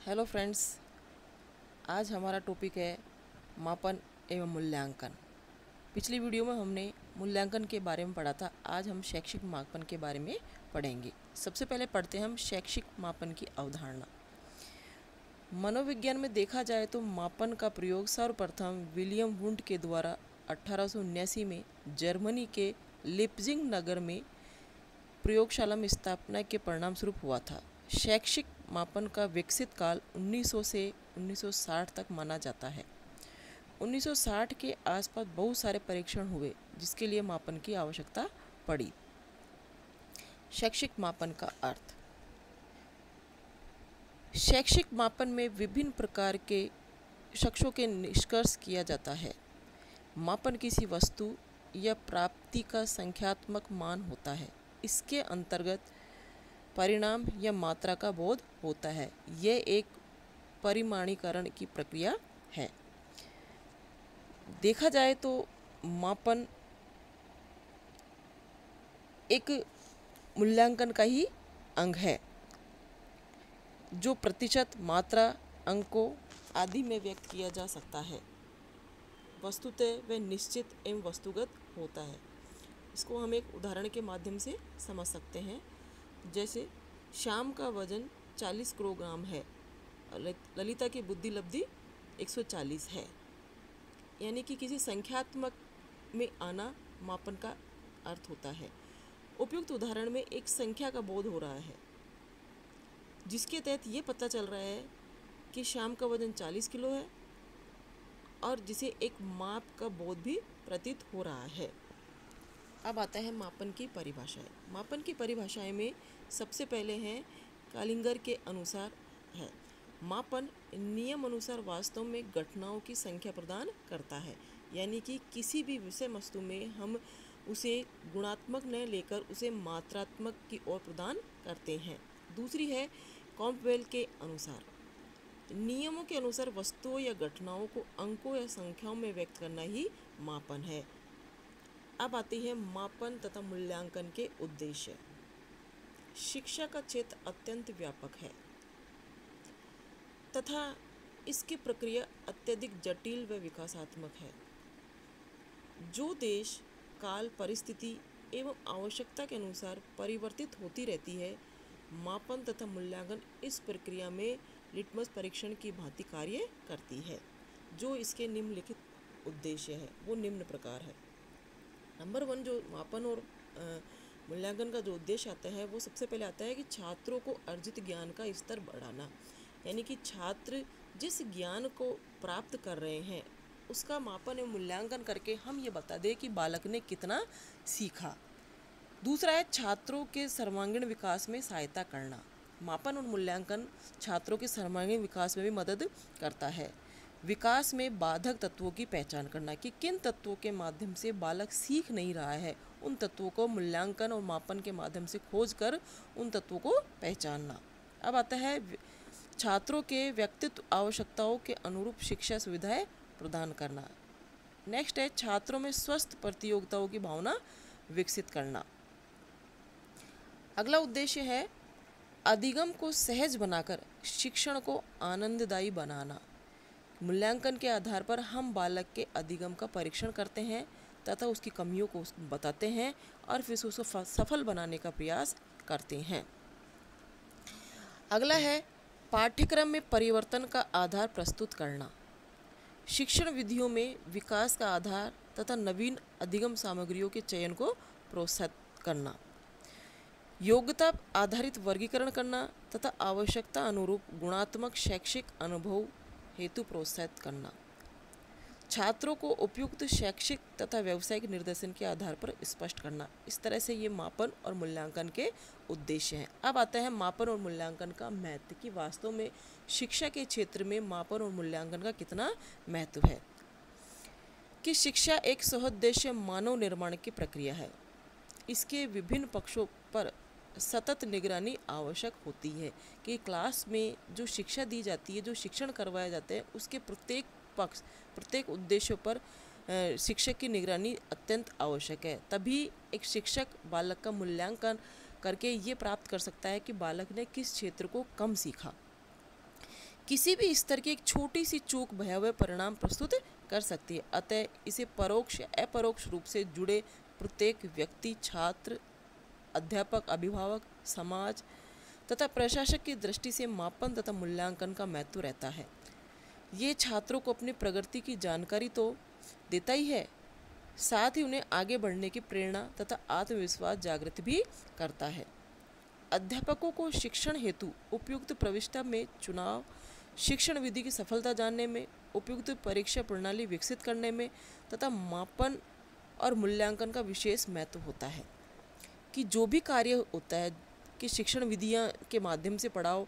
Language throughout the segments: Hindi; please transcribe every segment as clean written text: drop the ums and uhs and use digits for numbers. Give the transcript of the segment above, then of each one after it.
हेलो फ्रेंड्स, आज हमारा टॉपिक है मापन एवं मूल्यांकन। पिछली वीडियो में हमने मूल्यांकन के बारे में पढ़ा था। आज हम शैक्षिक मापन के बारे में पढ़ेंगे। सबसे पहले पढ़ते हैं हम शैक्षिक मापन की अवधारणा। मनोविज्ञान में देखा जाए तो मापन का प्रयोग सर्वप्रथम विलियम वुंड के द्वारा 1879 में जर्मनी के लिप्जिंग नगर में प्रयोगशाला में स्थापना के परिणाम स्वरूप हुआ था। शैक्षिक मापन का विकसित काल 1900 से 1960 तक माना जाता है। 1960 के आसपास बहुत सारे परीक्षण हुए जिसके लिए मापन की आवश्यकता पड़ी। शैक्षिक मापन का अर्थ। शैक्षिक मापन में विभिन्न प्रकार के शख्सों के निष्कर्ष किया जाता है। मापन किसी वस्तु या प्राप्ति का संख्यात्मक मान होता है। इसके अंतर्गत परिणाम या मात्रा का बोध होता है। यह एक परिमाणीकरण की प्रक्रिया है। देखा जाए तो मापन एक मूल्यांकन का ही अंग है जो प्रतिशत, मात्रा, अंकों आदि में व्यक्त किया जा सकता है। वस्तुतः वह निश्चित एवं वस्तुगत होता है। इसको हम एक उदाहरण के माध्यम से समझ सकते हैं। जैसे श्याम का वजन 40 किलोग्राम है, ललिता की बुद्धि लब्धि 140 है। यानी कि किसी संख्यात्मक में आना मापन का अर्थ होता है। उपयुक्त उदाहरण में एक संख्या का बोध हो रहा है जिसके तहत ये पता चल रहा है कि श्याम का वजन 40 किलो है और जिसे एक माप का बोध भी प्रतीत हो रहा है। अब आता है मापन की परिभाषाएं। मापन की परिभाषाएं में सबसे पहले हैं कालिंगर के अनुसार है। मापन नियम अनुसार वास्तव में घटनाओं की संख्या प्रदान करता है। यानी कि किसी भी विषय वस्तु में हम उसे गुणात्मक न लेकर उसे मात्रात्मक की ओर प्रदान करते हैं। दूसरी है कॉम्पवेल के अनुसार। नियमों के अनुसार वस्तुओं या घटनाओं को अंकों या संख्याओं में व्यक्त करना ही मापन है। अब आती है मापन तथा मूल्यांकन के उद्देश्य। शिक्षा का क्षेत्र अत्यंत व्यापक है तथा इसकी प्रक्रिया अत्यधिक जटिल व विकासात्मक है। जो देश काल, परिस्थिति एवं आवश्यकता के अनुसार परिवर्तित होती रहती है, मापन तथा मूल्यांकन इस प्रक्रिया में लिटमस परीक्षण की भांति कार्य करती है। जो इसके निम्नलिखित उद्देश्य है वो निम्न प्रकार है। नंबर 1, जो मापन और मूल्यांकन का जो उद्देश्य आता है वो सबसे पहले आता है कि छात्रों को अर्जित ज्ञान का स्तर बढ़ाना। यानी कि छात्र जिस ज्ञान को प्राप्त कर रहे हैं उसका मापन एवं मूल्यांकन करके हम ये बता दें कि बालक ने कितना सीखा। दूसरा है छात्रों के सर्वांगीण विकास में सहायता करना। मापन और मूल्यांकन छात्रों के सर्वांगीण विकास में भी मदद करता है। विकास में बाधक तत्वों की पहचान करना कि किन तत्वों के माध्यम से बालक सीख नहीं रहा है, उन तत्वों को मूल्यांकन और मापन के माध्यम से खोज कर उन तत्वों को पहचानना। अब आता है छात्रों के व्यक्तित्व आवश्यकताओं के अनुरूप शिक्षा सुविधाएं प्रदान करना। नेक्स्ट है छात्रों में स्वस्थ प्रतियोगिताओं की भावना विकसित करना। अगला उद्देश्य है अधिगम को सहज बनाकर शिक्षण को आनंददायी बनाना। मूल्यांकन के आधार पर हम बालक के अधिगम का परीक्षण करते हैं तथा उसकी कमियों को बताते हैं और फिर उसको सफल बनाने का प्रयास करते हैं। अगला है पाठ्यक्रम में परिवर्तन का आधार प्रस्तुत करना। शिक्षण विधियों में विकास का आधार तथा नवीन अधिगम सामग्रियों के चयन को प्रोत्साहित करना। योग्यता आधारित वर्गीकरण करना तथा आवश्यकता अनुरूप गुणात्मक शैक्षिक अनुभव हेतु प्रोत्साहित करना। छात्रों को उपयुक्त शैक्षिक तथा व्यावसायिक निर्देशन के आधार पर स्पष्ट करना। इस तरह से ये मापन और मूल्यांकन के उद्देश्य हैं। अब आता है मापन और मूल्यांकन का महत्व कि वास्तव में शिक्षा के क्षेत्र में मापन और मूल्यांकन का कितना महत्व है। कि शिक्षा एक सहोद्देश्य मानव निर्माण की प्रक्रिया है। इसके विभिन्न पक्षों पर सतत निगरानी आवश्यक होती है कि क्लास में जो शिक्षा दी जाती है, जो शिक्षण करवाया जाता है, उसके प्रत्येक पक्ष, प्रत्येक उद्देश्यों पर शिक्षक की निगरानी अत्यंत आवश्यक है। तभी एक शिक्षक बालक का मूल्यांकन करके ये प्राप्त कर सकता है कि बालक ने किस क्षेत्र को कम सीखा। किसी भी स्तर की एक छोटी सी चूक भयावह परिणाम प्रस्तुत कर सकती है। अतः इसे परोक्ष या अपरोक्ष रूप से जुड़े प्रत्येक व्यक्ति, छात्र, अध्यापक, अभिभावक, समाज तथा प्रशासक की दृष्टि से मापन तथा मूल्यांकन का महत्व रहता है। ये छात्रों को अपनी प्रगति की जानकारी तो देता ही है, साथ ही उन्हें आगे बढ़ने की प्रेरणा तथा आत्मविश्वास जागृत भी करता है। अध्यापकों को शिक्षण हेतु उपयुक्त प्रविष्टा में चुनाव, शिक्षण विधि की सफलता जानने में, उपयुक्त परीक्षा प्रणाली विकसित करने में तथा मापन और मूल्यांकन का विशेष महत्व होता है। कि जो भी कार्य होता है कि शिक्षण विधियां के माध्यम से पढ़ाओ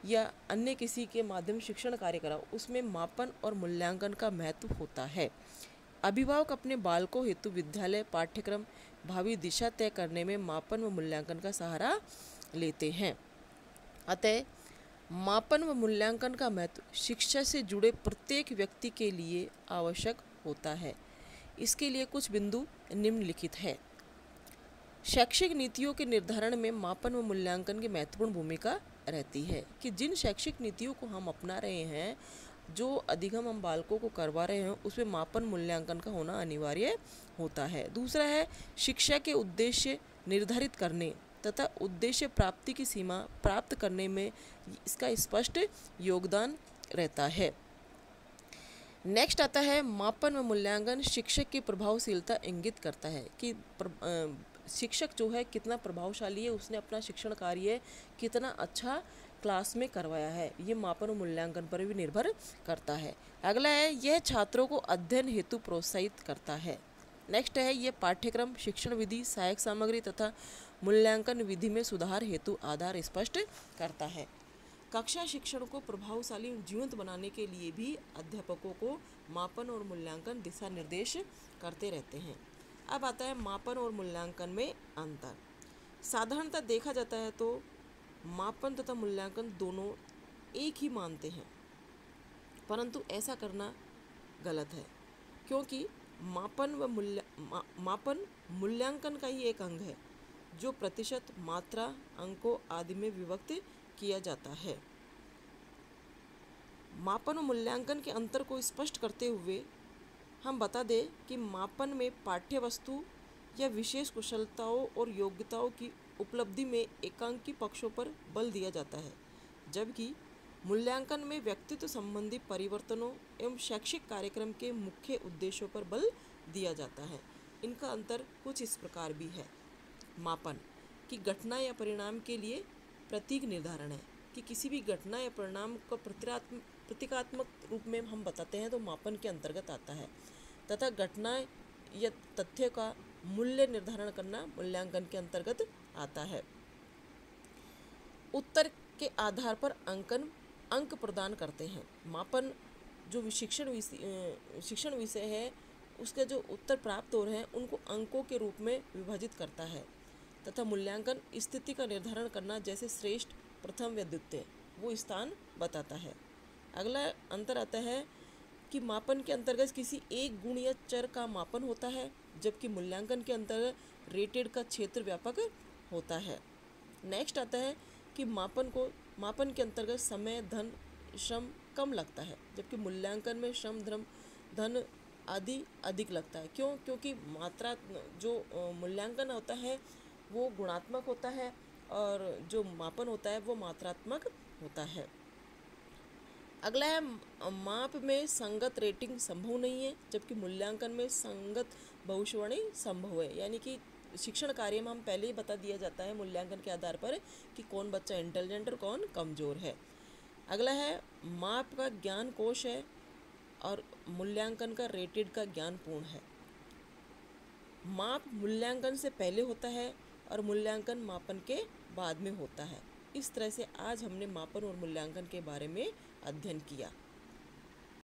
या अन्य किसी के माध्यम शिक्षण कार्य कराओ, उसमें मापन और मूल्यांकन का महत्व होता है। अभिभावक अपने बालकों हेतु विद्यालय पाठ्यक्रम भावी दिशा तय करने में मापन व मूल्यांकन का सहारा लेते हैं। अतः मापन व मूल्यांकन का महत्व शिक्षा से जुड़े प्रत्येक व्यक्ति के लिए आवश्यक होता है। इसके लिए कुछ बिंदु निम्नलिखित है। शैक्षिक नीतियों के निर्धारण में मापन व मूल्यांकन की महत्वपूर्ण भूमिका रहती है। कि जिन शैक्षिक नीतियों को हम अपना रहे हैं, जो अधिगम हम बालकों को करवा रहे हैं, उसमें मापन मूल्यांकन का होना अनिवार्य होता है। दूसरा है शिक्षा के उद्देश्य निर्धारित करने तथा उद्देश्य प्राप्ति की सीमा प्राप्त करने में इसका स्पष्ट योगदान रहता है। नेक्स्ट आता है मापन व मूल्यांकन शिक्षक की प्रभावशीलता इंगित करता है। कि शिक्षक जो है कितना प्रभावशाली है, उसने अपना शिक्षण कार्य कितना अच्छा क्लास में करवाया है, ये मापन और मूल्यांकन पर भी निर्भर करता है। अगला है यह छात्रों को अध्ययन हेतु प्रोत्साहित करता है। नेक्स्ट है ये पाठ्यक्रम, शिक्षण विधि, सहायक सामग्री तथा मूल्यांकन विधि में सुधार हेतु आधार स्पष्ट करता है। कक्षा शिक्षण को प्रभावशाली और जीवंत बनाने के लिए भी अध्यापकों को मापन और मूल्यांकन दिशा निर्देश करते रहते हैं। अब आता है मापन और मूल्यांकन में अंतर। साधारणतः देखा जाता है तो मापन तथा मूल्यांकन दोनों एक ही मानते हैं, परंतु ऐसा करना गलत है, क्योंकि मापन मूल्यांकन का ही एक अंग है जो प्रतिशत, मात्रा, अंकों आदि में विभक्त किया जाता है। मापन और मूल्यांकन के अंतर को स्पष्ट करते हुए हम बता दें कि मापन में पाठ्य वस्तु या विशेष कुशलताओं और योग्यताओं की उपलब्धि में एकांकी पक्षों पर बल दिया जाता है, जबकि मूल्यांकन में व्यक्तित्व संबंधी परिवर्तनों एवं शैक्षिक कार्यक्रम के मुख्य उद्देश्यों पर बल दिया जाता है। इनका अंतर कुछ इस प्रकार भी है। मापन की घटना या परिणाम के लिए प्रतीक निर्धारण है, कि किसी भी घटना या परिणाम को प्रतीकात्मक रूप में हम बताते हैं तो मापन के अंतर्गत आता है, तथा घटना या तथ्य का मूल्य निर्धारण करना मूल्यांकन के अंतर्गत आता है। उत्तर के आधार पर अंक प्रदान करते हैं। मापन जो शिक्षण विषय है उसके जो उत्तर प्राप्त हो रहे हैं उनको अंकों के रूप में विभाजित करता है, तथा मूल्यांकन स्थिति का निर्धारण करना, जैसे श्रेष्ठ, प्रथम या द्वितीय, वो स्थान बताता है। अगला अंतर आता है कि मापन के अंतर्गत किसी एक गुण या चर का मापन होता है, जबकि मूल्यांकन के अंतर्गत रेटेड का क्षेत्र व्यापक होता है। नेक्स्ट आता है कि मापन के अंतर्गत समय, धन, श्रम कम लगता है, जबकि मूल्यांकन में श्रम, धन आदि अधिक लगता है। क्यों? क्योंकि मात्रा जो मूल्यांकन होता है वो गुणात्मक होता है और जो मापन होता है वो मात्रात्मक होता है। अगला है माप में संगत रेटिंग संभव नहीं है, जबकि मूल्यांकन में संगत भविष्यवाणी संभव है। यानी कि शिक्षण कार्य में हम पहले ही बता दिया जाता है मूल्यांकन के आधार पर कि कौन बच्चा इंटेलिजेंट और कौन कमज़ोर है। अगला है माप का ज्ञान कोश है और मूल्यांकन का रेटेड का ज्ञान पूर्ण है। माप मूल्यांकन से पहले होता है और मूल्यांकन मापन के बाद में होता है। इस तरह से आज हमने मापन और मूल्यांकन के बारे में अध्ययन किया।